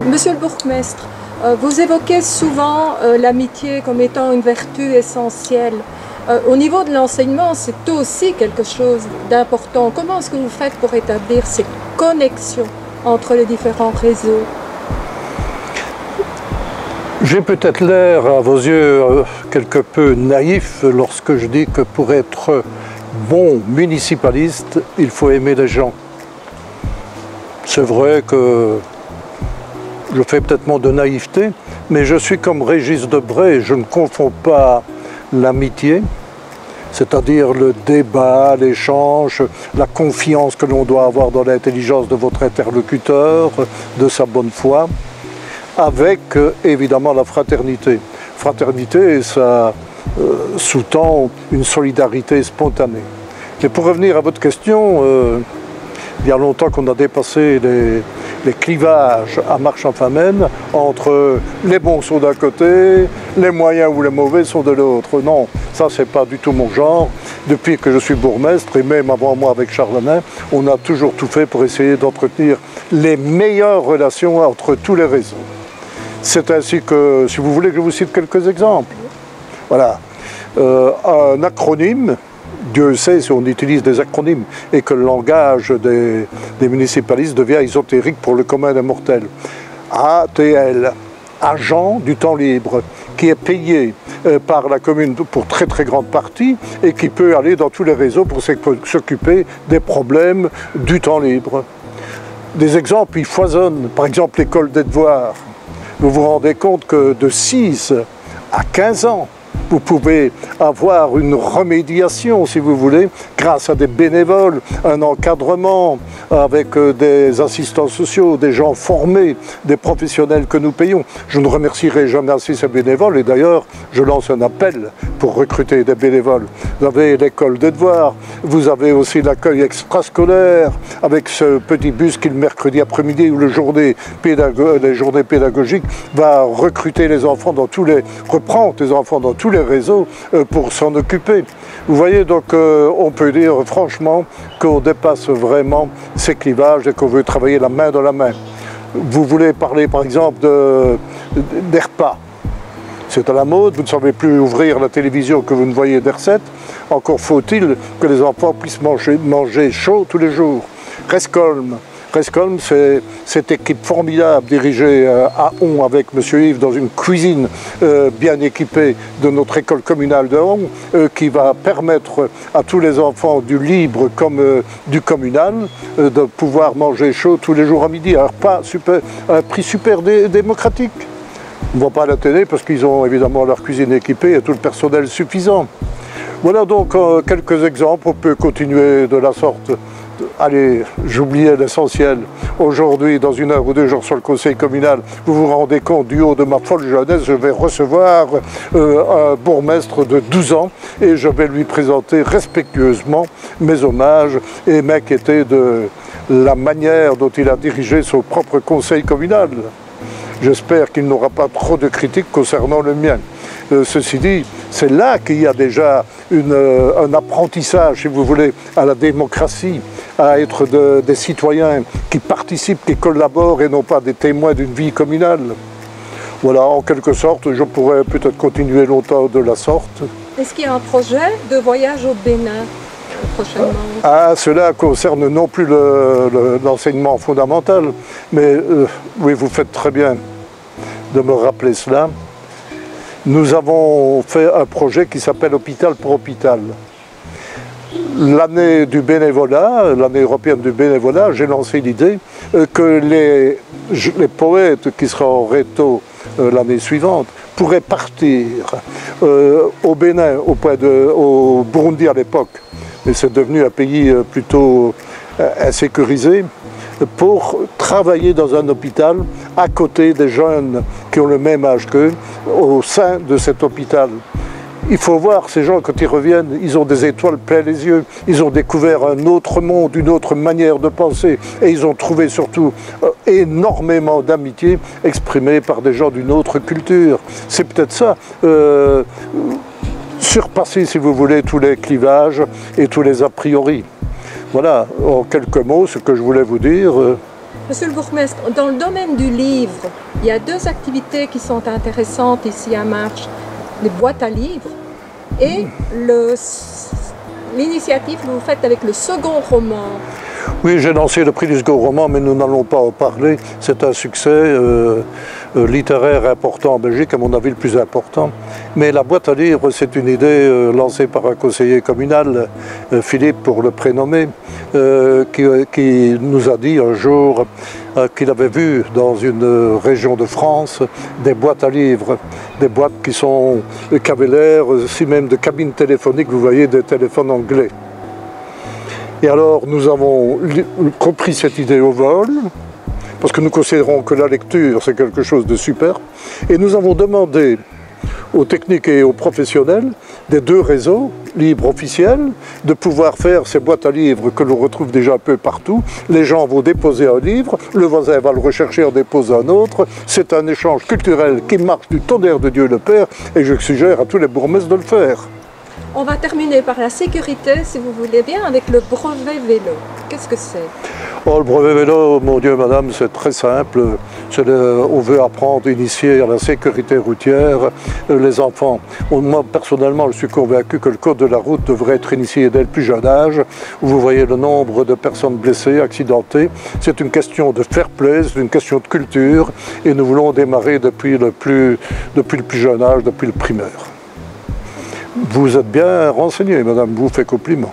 Monsieur le bourgmestre, vous évoquez souvent l'amitié comme étant une vertu essentielle. Au niveau de l'enseignement, c'est aussi quelque chose d'important. Comment est-ce que vous faites pour établir ces connexions entre les différents réseaux? J'ai peut-être l'air, à vos yeux, quelque peu naïf lorsque je dis que pour être bon municipaliste, il faut aimer les gens. C'est vrai que je fais peut-être mon de naïveté, mais je suis comme Régis Debray, je ne confonds pas l'amitié, c'est-à-dire le débat, l'échange, la confiance que l'on doit avoir dans l'intelligence de votre interlocuteur, de sa bonne foi, avec évidemment la fraternité. Fraternité, ça sous-tend une solidarité spontanée. Mais pour revenir à votre question, il y a longtemps qu'on a dépassé les clivages à marche en famenne entre les bons sont d'un côté, les moyens ou les mauvais sont de l'autre. Non, ça c'est pas du tout mon genre. Depuis que je suis bourgmestre, et même avant moi avec Charles Hanin, on a toujours tout fait pour essayer d'entretenir les meilleures relations entre tous les réseaux. C'est ainsi que, si vous voulez que je vous cite quelques exemples. Voilà, un acronyme, Dieu sait si on utilise des acronymes et que le langage des municipalistes devient ésotérique pour le commun des mortels. ATL, agent du temps libre, qui est payé par la commune pour très très grande partie et qui peut aller dans tous les réseaux pour s'occuper des problèmes du temps libre. Des exemples, ils foisonnent. Par exemple, l'école des devoirs. Vous vous rendez compte que de 6 à 15 ans, vous pouvez avoir une remédiation, si vous voulez, grâce à des bénévoles, un encadrement avec des assistants sociaux, des gens formés, des professionnels que nous payons. Je ne remercierai jamais assez ces bénévoles et d'ailleurs, je lance un appel pour recruter des bénévoles. Vous avez l'école des devoirs, vous avez aussi l'accueil extrascolaire avec ce petit bus qui le mercredi après-midi ou les journées pédagogiques va recruter les enfants dans tous les, reprendre les enfants dans tous les réseaux pour s'en occuper. Vous voyez, donc on peut dire franchement qu'on dépasse vraiment ces clivages et qu'on veut travailler la main dans la main. Vous voulez parler par exemple des repas. C'est à la mode, vous ne savez plus ouvrir la télévision que vous ne voyez des recettes. Encore faut-il que les enfants puissent manger chaud tous les jours. Rescolm. Rescolm, c'est cette équipe formidable dirigée à Hon avec M. Yves dans une cuisine bien équipée de notre école communale de Hon qui va permettre à tous les enfants du libre comme du communal de pouvoir manger chaud tous les jours à midi. Un repas super, un prix super démocratique. On ne voit pas à la télé parce qu'ils ont évidemment leur cuisine équipée et tout le personnel suffisant. Voilà donc quelques exemples, on peut continuer de la sorte. Allez, j'oubliais l'essentiel. Aujourd'hui, dans 1 heure ou 2 jours sur le conseil communal, vous vous rendez compte, du haut de ma folle jeunesse, je vais recevoir un bourgmestre de 12 ans et je vais lui présenter respectueusement mes hommages et m'inquiéter de la manière dont il a dirigé son propre conseil communal. J'espère qu'il n'aura pas trop de critiques concernant le mien. Ceci dit, c'est là qu'il y a déjà un apprentissage, si vous voulez, à la démocratie, à être des citoyens qui participent, qui collaborent et non pas des témoins d'une vie communale. Voilà, en quelque sorte, je pourrais peut-être continuer longtemps de la sorte. Est-ce qu'il y a un projet de voyage au Bénin prochainement? Cela concerne non plus l'enseignement fondamental, mais oui, vous faites très bien de me rappeler cela. Nous avons fait un projet qui s'appelle Hôpital pour Hôpital. L'année du bénévolat, l'année européenne du bénévolat, j'ai lancé l'idée que les poètes qui seront en réto l'année suivante pourraient partir au Bénin, au Burundi à l'époque, mais c'est devenu un pays plutôt insécurisé, pour travailler dans un hôpital à côté des jeunes qui ont le même âge qu'eux, au sein de cet hôpital. Il faut voir ces gens, quand ils reviennent, ils ont des étoiles plein les yeux, ils ont découvert un autre monde, une autre manière de penser, et ils ont trouvé surtout énormément d'amitié exprimée par des gens d'une autre culture. C'est peut-être ça, surpasser, si vous voulez, tous les clivages et tous les a priori. Voilà, en quelques mots, ce que je voulais vous dire. Monsieur le bourgmestre, dans le domaine du livre, il y a deux activités qui sont intéressantes ici à Marches. Les boîtes à livres et l'initiative que vous faites avec le second roman. Oui, j'ai lancé le prix du second roman, mais nous n'allons pas en parler. C'est un succès littéraire important en Belgique, à mon avis le plus important. Mais la boîte à livres, c'est une idée lancée par un conseiller communal, Philippe pour le prénommer, qui nous a dit un jour qu'il avait vu dans une région de France des boîtes à livres, des boîtes qui avaient l'air, si même de cabines téléphoniques, vous voyez, des téléphones anglais. Et alors nous avons compris cette idée au vol, parce que nous considérons que la lecture c'est quelque chose de super, et nous avons demandé aux techniques et aux professionnels des deux réseaux libres officiels de pouvoir faire ces boîtes à livres que l'on retrouve déjà un peu partout. Les gens vont déposer un livre, le voisin va le rechercher, en dépose un autre. C'est un échange culturel qui marche du tonnerre de Dieu le Père, et je suggère à tous les bourgmestres de le faire. On va terminer par la sécurité, si vous voulez bien, avec le brevet vélo. Qu'est-ce que c'est? Oh, le brevet vélo, mon Dieu, madame, c'est très simple. On veut apprendre, initier à la sécurité routière les enfants. Moi, personnellement, je suis convaincu que le code de la route devrait être initié dès le plus jeune âge. Vous voyez le nombre de personnes blessées, accidentées. C'est une question de fair play, c'est une question de culture. Et nous voulons démarrer depuis le plus jeune âge, depuis le primaire. Vous êtes bien renseigné, madame, vous faites compliment.